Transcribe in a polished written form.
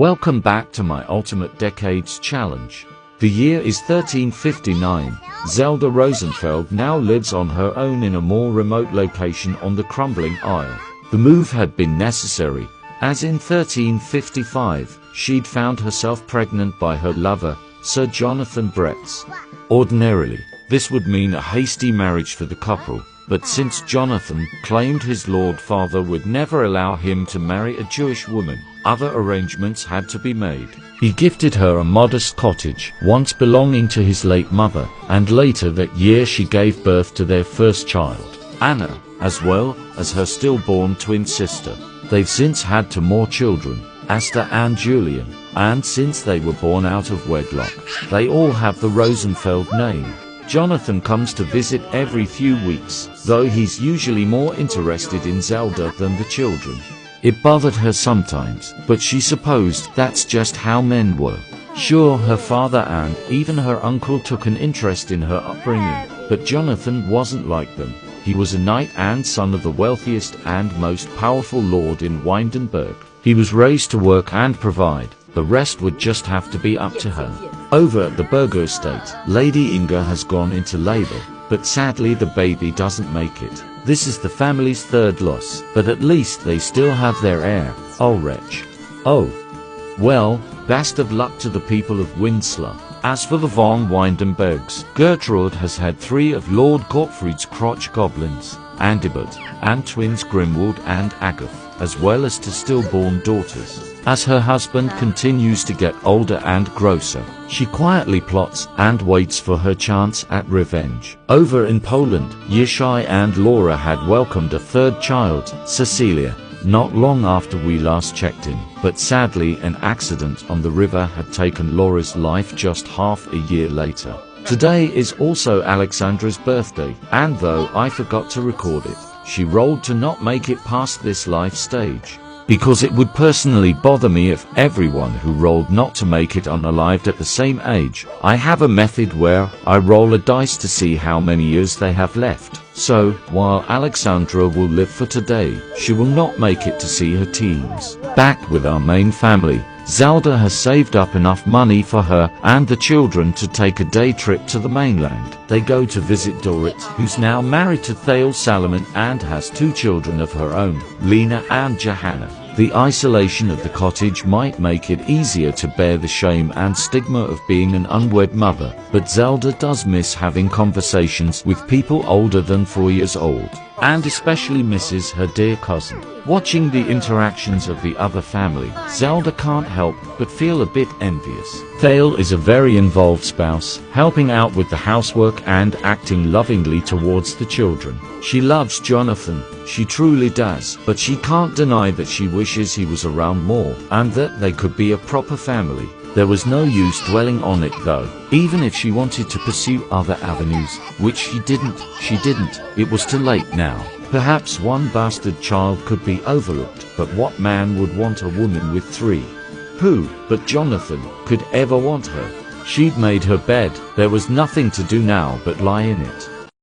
Welcome back to my Ultimate Decades Challenge. The year is 1359. Zelda Rosenfeld now lives on her own in a more remote location on the crumbling Isle. The move had been necessary, as in 1355, she'd found herself pregnant by her lover, Sir Jonathan Bretz. Ordinarily, this would mean a hasty marriage for the couple, but since Jonathan claimed his Lord Father would never allow him to marry a Jewish woman, other arrangements had to be made. He gifted her a modest cottage, once belonging to his late mother, and later that year she gave birth to their first child, Anna, as well as her stillborn twin sister. They've since had two more children, Asta and Julian, and since they were born out of wedlock, they all have the Rosenfeld name. Jonathan comes to visit every few weeks, though he's usually more interested in Zelda than the children. It bothered her sometimes, but she supposed that's just how men were. Sure, her father and even her uncle took an interest in her upbringing, but Jonathan wasn't like them. He was a knight and son of the wealthiest and most powerful lord in Windenburg. He was raised to work and provide. The rest would just have to be up to her. Over at the Burger estate, Lady Inga has gone into labor, but sadly the baby doesn't make it. This is the family's third loss, but at least they still have their heir. Oh wretch. Oh. Well, best of luck to the people of Windsor. As for the von Windenbergs, Gertrude has had 3 of Lord Gottfried's crotch goblins, Andibert, and twins Grimwald and Agath, as well as 2 stillborn daughters. As her husband continues to get older and grosser, she quietly plots and waits for her chance at revenge. Over in Poland, Yishai and Laura had welcomed a 3rd child, Cecilia, not long after we last checked in, but sadly an accident on the river had taken Laura's life just half a year later. Today is also Alexandra's birthday, and though I forgot to record it, she rolled to not make it past this life stage. Because it would personally bother me if everyone who rolled not to make it unalived at the same age. I have a method where I roll a dice to see how many years they have left. So, while Alexandra will live for today, she will not make it to see her teens. Back with our main family, Zelda has saved up enough money for her and the children to take a day trip to the mainland. They go to visit Dorit, who's now married to Thale Salomon and has 2 children of her own, Lena and Johanna. The isolation of the cottage might make it easier to bear the shame and stigma of being an unwed mother, but Zelda does miss having conversations with people older than 4 years old, and especially misses her dear cousin. Watching the interactions of the other family, Zelda can't help but feel a bit envious. Thale is a very involved spouse, helping out with the housework and acting lovingly towards the children. She loves Jonathan, she truly does, but she can't deny that she wishes he was around more, and that they could be a proper family. There was no use dwelling on it though. Even if she wanted to pursue other avenues, which she didn't, it was too late now. Perhaps one bastard child could be overlooked, but what man would want a woman with 3? Who, but Jonathan, could ever want her? She'd made her bed, there was nothing to do now but lie in it.